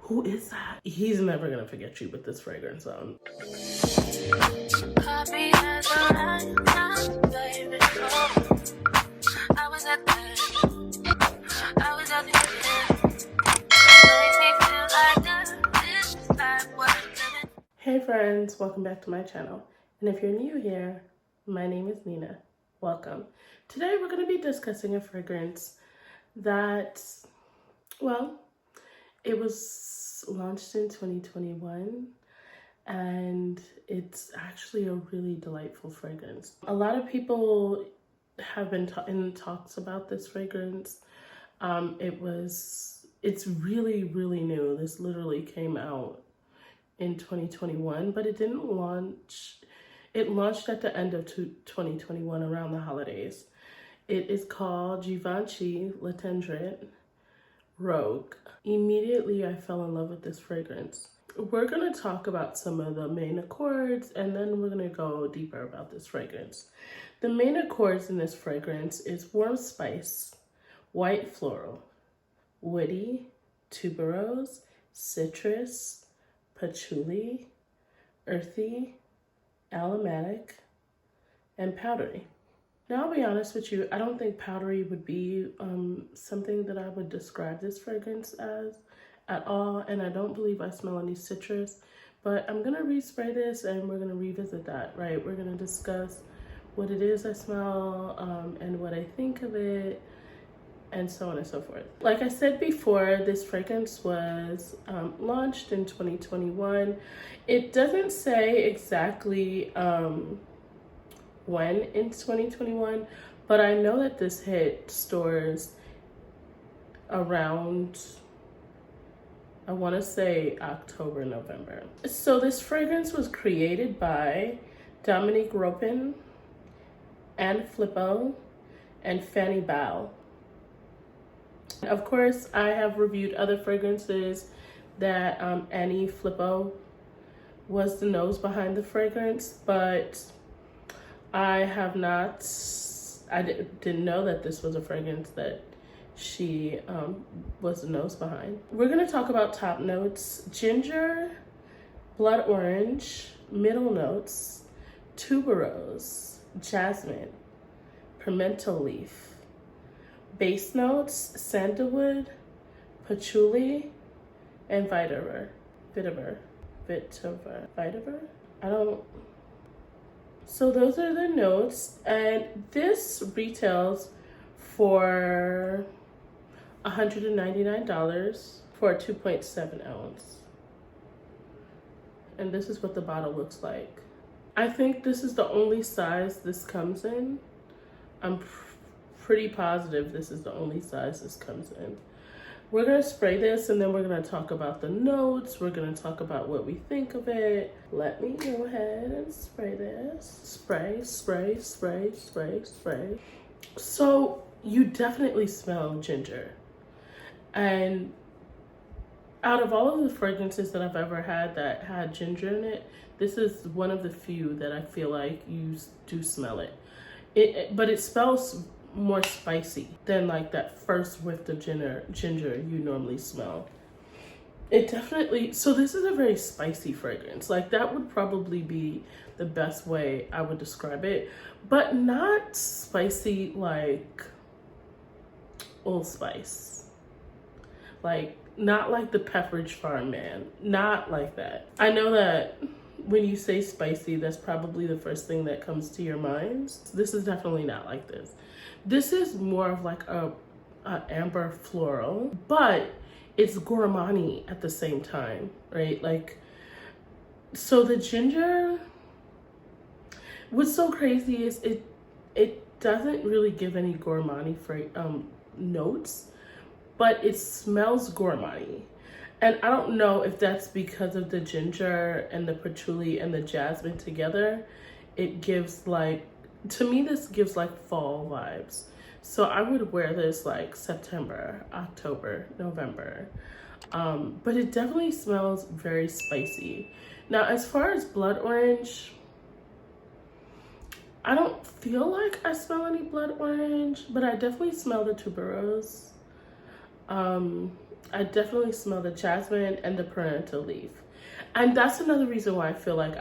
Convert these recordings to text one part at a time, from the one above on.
Who is that? He's never gonna forget you with this fragrance on. Hey friends, welcome back to my channel. And if you're new here, my name is Nina. Welcome. Today we're going to be discussing a fragrance that, well, it was launched in 2021 and it's actually a really delightful fragrance. A lot of people have been in talks about this fragrance. It's really new. This literally came out in 2021, but it didn't launch. It launched at the end of 2021 around the holidays. It is called Givenchy Rouge. Immediately I fell in love with this fragrance. We're gonna talk about some of the main accords and then we're gonna go deeper about this fragrance. The main accords in this fragrance is warm spice, white floral, woody, tuberose, citrus, patchouli, earthy, aromatic, and powdery. Now, I'll be honest with you, I don't think powdery would be something that I would describe this fragrance as at all, and I don't believe I smell any citrus, but I'm gonna respray this and we're gonna revisit that, right? We're gonna discuss what it is I smell and what I think of it, and so on and so forth. Like I said before, this fragrance was launched in 2021. It doesn't say exactly when in 2021, but I know that this hit stores around, I want to say October, November. So this fragrance was created by Dominique Ropin, Anne Flippo, and Fanny Bao. Of course, I have reviewed other fragrances that Annie Flippo was the nose behind the fragrance, but I have not, didn't know that this was a fragrance that she was the nose behind. We're gonna talk about top notes: ginger, blood orange, middle notes, tuberose, jasmine, pimento leaf. Base notes: sandalwood, patchouli, and vetiver. So those are the notes, and this retails for $199 for a 2.7 ounce. And this is what the bottle looks like. I think this is the only size this comes in. I'm pretty positive this is the only size this comes in. We're gonna spray this and then we're gonna talk about the notes. We're gonna talk about what we think of it. Let me go ahead and spray this. Spray. So you definitely smell ginger. And out of all of the fragrances that I've ever had that had ginger in it, this is one of the few that I feel like you do smell it. But it smells more spicy than like that first whiff of ginger you normally smell. It definitely, so this is a very spicy fragrance. Like that would probably be the best way I would describe it, but not spicy like Old Spice. Like not like the Pepperidge Farm man, not like that. I know that when you say spicy, that's probably the first thing that comes to your mind. This is definitely not like this. This is more of like a amber floral, but it's gourmand at the same time, right? Like, so the ginger, what's so crazy is it doesn't really give any gourmand notes, but it smells gourmand. And I don't know if that's because of the ginger and the patchouli and the jasmine together. It gives like, to me, this gives like fall vibes. So I would wear this like September, October, November. But it definitely smells very spicy. Now, as far as blood orange, I don't feel like I smell any blood orange, but I definitely smell the tuberose. I definitely smell the jasmine and the parental leaf. And that's another reason why I feel like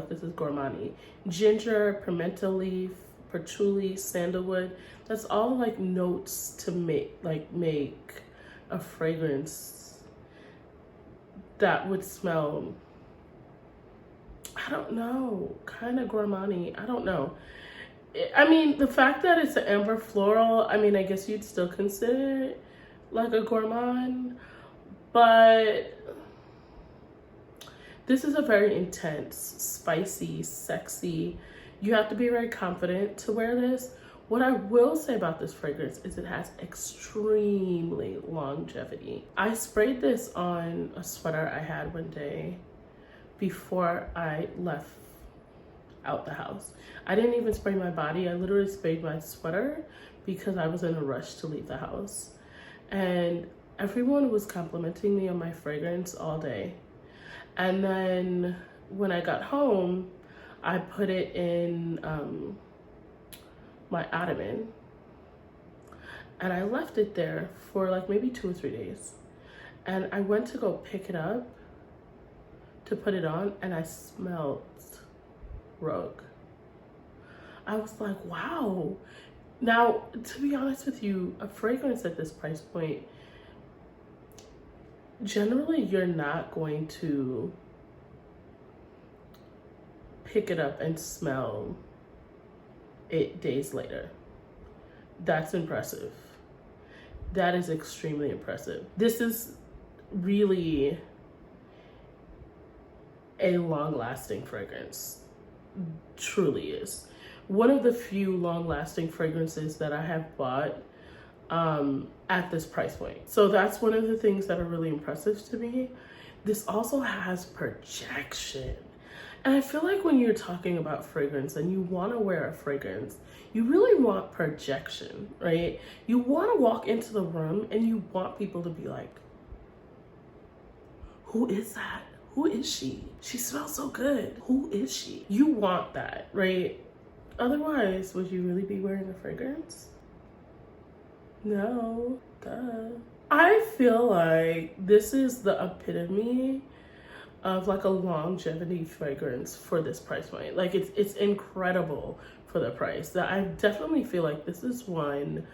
this is gourmand. Ginger, pimento leaf, patchouli, sandalwood. That's all like notes to make a fragrance that would smell, I don't know, kind of gourmand. I don't know. I mean, the fact that it's an amber floral, I mean, I guess you'd still consider it like a gourmand, but this is a very intense, spicy, sexy. You have to be very confident to wear this. What I will say about this fragrance is it has extremely longevity. I sprayed this on a sweater I had one day before I left out the house. I didn't even spray my body. I literally sprayed my sweater because I was in a rush to leave the house. And everyone was complimenting me on my fragrance all day. And then when I got home, I put it in my ottoman, and I left it there for like maybe 2 or 3 days. And I went to go pick it up to put it on, and I smelled Rouge. I was like, wow. Now, to be honest with you, a fragrance at this price point, generally you're not going to pick it up and smell it days later. That's impressive. That is extremely impressive. This is really a long-lasting fragrance. Truly is. One of the few long-lasting fragrances that I have bought at this price point. So that's one of the things that are really impressive to me. This also has projection. And I feel like when you're talking about fragrance and you want to wear a fragrance, you really want projection, right? You want to walk into the room and you want people to be like, who is that? Who is she? She smells so good. Who is she? You want that, right? Otherwise, would you really be wearing a fragrance? No, duh. I feel like this is the epitome of like a longevity fragrance for this price point. Like it's incredible for the price. That I definitely feel like this is one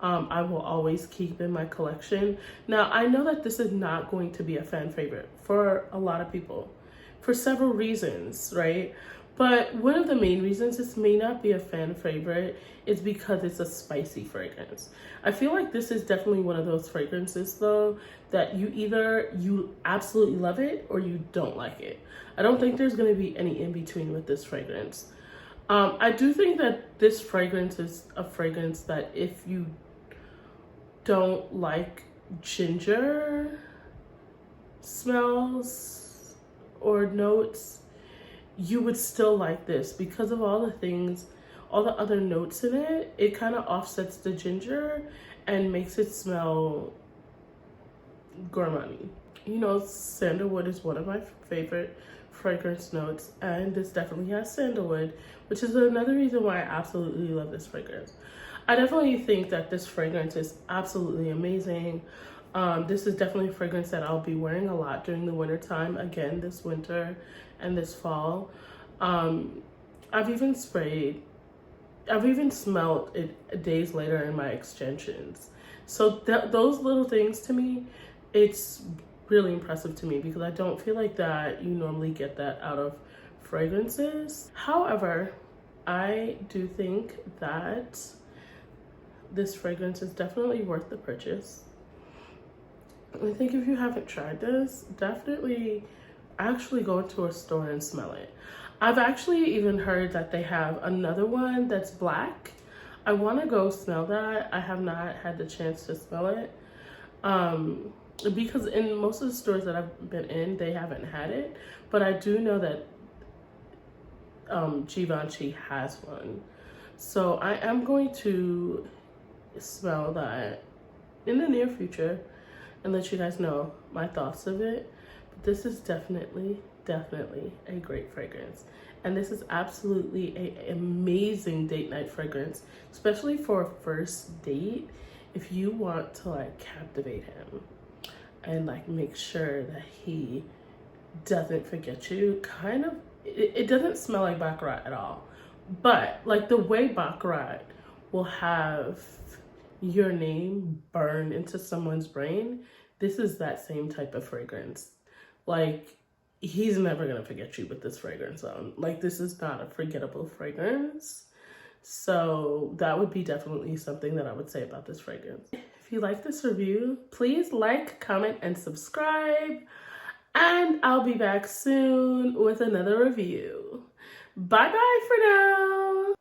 I will always keep in my collection. Now, I know that this is not going to be a fan favorite for a lot of people for several reasons, right? But one of the main reasons this may not be a fan favorite is because it's a spicy fragrance. I feel like this is definitely one of those fragrances though that you absolutely love it or you don't like it. I don't think there's going to be any in between with this fragrance. I do think that this fragrance is a fragrance that if you don't like ginger smells or notes, you would still like this because of all the things, all the other notes in it. It kind of offsets the ginger and makes it smell gourmand. You know, sandalwood is one of my favorite fragrance notes, and this definitely has sandalwood, which is another reason why I absolutely love this fragrance. I definitely think that this fragrance is absolutely amazing. This is definitely a fragrance that I'll be wearing a lot during the winter time, again this winter and this fall. I've even smelled it days later in my extensions. So those little things, to me, it's really impressive to me because I don't feel like that you normally get that out of fragrances. However, I do think that this fragrance is definitely worth the purchase. I think if you haven't tried this, definitely actually go into a store and smell it. I've actually even heard that they have another one that's black. I want to go smell that. I have not had the chance to smell it because in most of the stores that I've been in, they haven't had it. But I do know that Givenchy has one. So I am going to smell that in the near future and let you guys know my thoughts of it. But this is definitely a great fragrance, and this is absolutely an amazing date night fragrance, especially for a first date. If you want to like captivate him, and like make sure that he doesn't forget you. Kind of, it doesn't smell like baccarat at all, but like the way baccarat will have your name burned into someone's brain, this is that same type of fragrance. Like, he's never gonna forget you with this fragrance on. Like, this is not a forgettable fragrance. So that would be definitely something that I would say about this fragrance. If you like this review, please like, comment, and subscribe. And I'll be back soon with another review. Bye bye for now.